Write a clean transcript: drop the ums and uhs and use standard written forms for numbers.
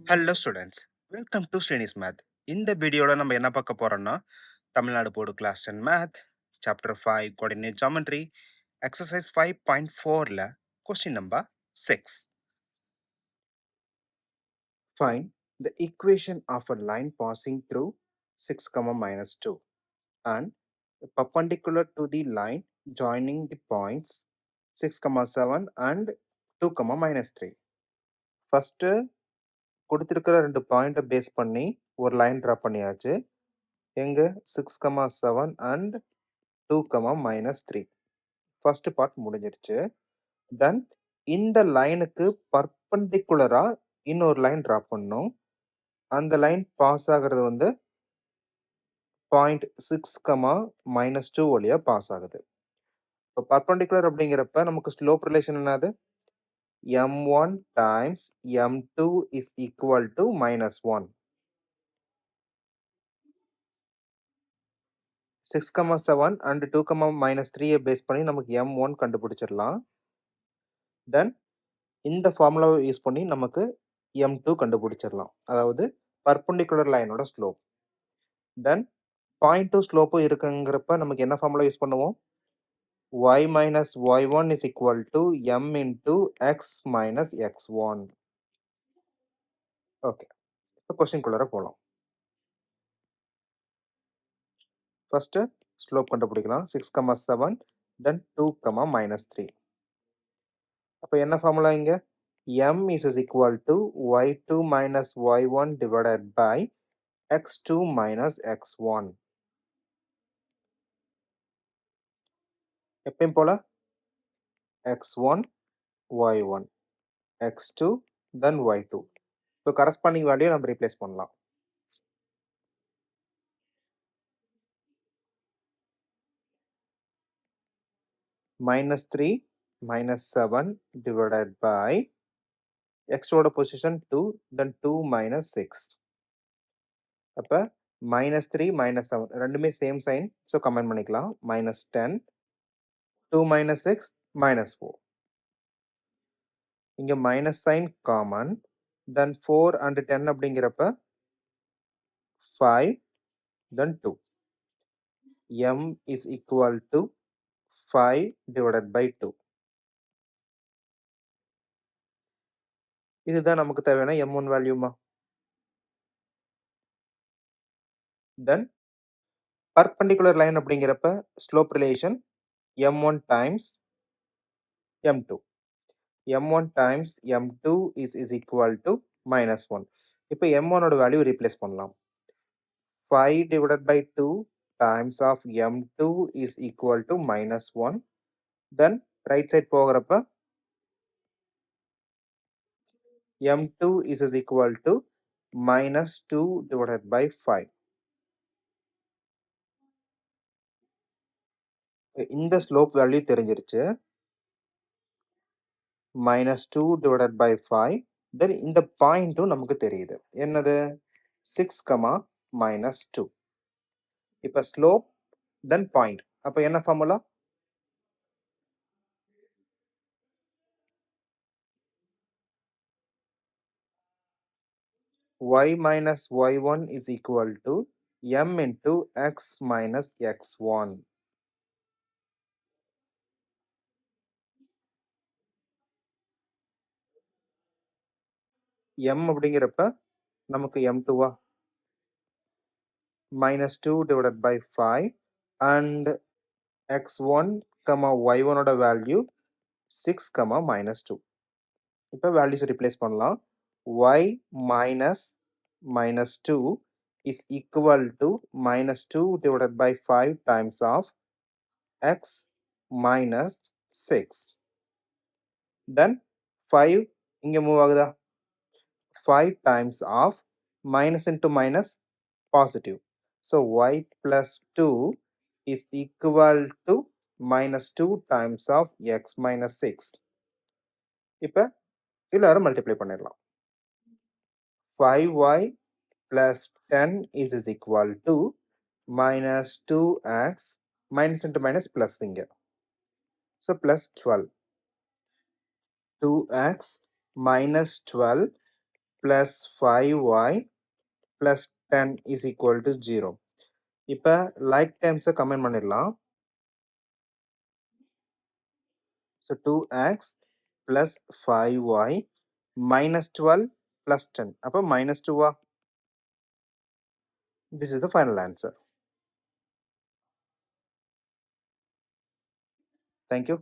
Hello students, welcome to Srinis math. இந்த வீடியோவில் நம்ம என்ன பார்க்க போறோம்னா Tamil Nadu board class 10 math chapter 5 coordinate geometry exercise 5.4ல question number 6. Find the equation of a line passing through 6, -2 and perpendicular to the line joining the points 6, 7 and 2, -3. First கொடுத்திருக்கிற ரெண்டு பாயிண்ட்டை பேஸ் பண்ணி ஒரு லைன் ட்ரா பண்ணியாச்சு. எங்க 6, 7 அண்ட் 2, -3. ஃபர்ஸ்ட் பார்ட் முடிஞ்சிருச்சு. தென் இந்த லைனுக்கு பர்பண்டிகுலரா இன்னொரு லைன் ட்ரா பண்ணணும். அந்த லைன் பாஸ் ஆகிறது வந்து பாயிண்ட் 6, -2 வழியா பாஸ் ஆகுது. இப்போ பர்பண்டிகுலர் அப்படிங்கிறப்ப நமக்கு ஸ்லோப் ரிலேஷன் என்னது? m1 times m2 is equal to -1. 6, 7 and 2, -3 பேஸ் பண்ணி நமக்கு m1 கண்டுபிடிச்சிடலாம். தென் இந்த ஃபார்முலாவை யூஸ் பண்ணி நமக்கு m2 கண்டுபிடிச்சிடலாம். அதாவது பர்பண்டிகுலர் லைனோட ஸ்லோப். தென் பாயிண்ட் டூ ஸ்லோப்பும் இருக்குங்கிறப்ப நமக்கு என்ன ஃபார்முலா யூஸ் பண்ணுவோம்? y minus y1 is equal to m into x minus x1. Okay, இப்போ கொஸ்டின்குள்ளார போகலாம். ஃபர்ஸ்ட் ஸ்லோப் கண்டுபிடிக்கலாம். 6, 7 தென் 2, -3. அப்போ என்ன ஃபார்முலா இங்க? m is equal to y2 minus y1 divided by x2 minus x1. எப்பயும் போல x1 y1 x2 then y2. இப்போ corresponding value நம்ம ரீப்ளேஸ் பண்ணலாம். -3 -7 divided by x ஓட பொசிஷன் 2 then 2 -6. அப்போ -3 -7 ரெண்டுமே சேம் சைன், ஸோ கமெண்ட் பண்ணிக்கலாம். -10 2 -6 -4. இங்க minus sign common. Then 4 and 10 அப்படிங்கிறப்ப 5 then 2. m is equal to 5 divided by 2. இதுதான் நமக்கு தேவையான m1 வேல்யூமா. தென் பர்பண்டிகுலர் லைன் அப்படிங்கிறப்ப slope relation m1 times m2. m1 times m2 is equal to -1. இப்போ m1 ஓட value replace பண்ணலாம். 5 divided by 2 times of m2 is equal to -1. Then right side போகிறப்ப m2 is equal to -2 divided by 5. இந்த slope value தெரிஞ்சிருச்சு. -2 divided by 5. தென் இந்த பாயிண்ட்டும் நமக்கு தெரியுது. என்னது? 6, -2. இப்போ ஸ்லோப் தென் பாயிண்ட். அப்போ என்ன formula? y minus y1 is equal to m into x minus x1. m அப்படிங்கிறப்ப நமக்கு m2வா? -2 divided by 5 and x1, y1 ஓட வேல்யூ 6, -2. இப்போ வேல்யூஸ் ரிப்ளேஸ் பண்ணலாம். y minus -2 is equal to -2 divided by 5 times of x minus 6. Then 5 இங்க move ஆகுதா? 5 times of minus into minus positive. So y plus 2 is equal to -2 times of x minus 6. இப்போ எல்லாரும் multiply பண்ணிடலாம். 5y plus 10 is equal to -2x minus into minus plus இங்க. So plus 12. 2x minus 12 plus 5y plus 10 is equal to 0. இப்போ like terms comment பண்ணிடலாம். So 2x plus 5y minus 12 plus 10. அப்போ minus 2 வா? This is the final answer. Thank you.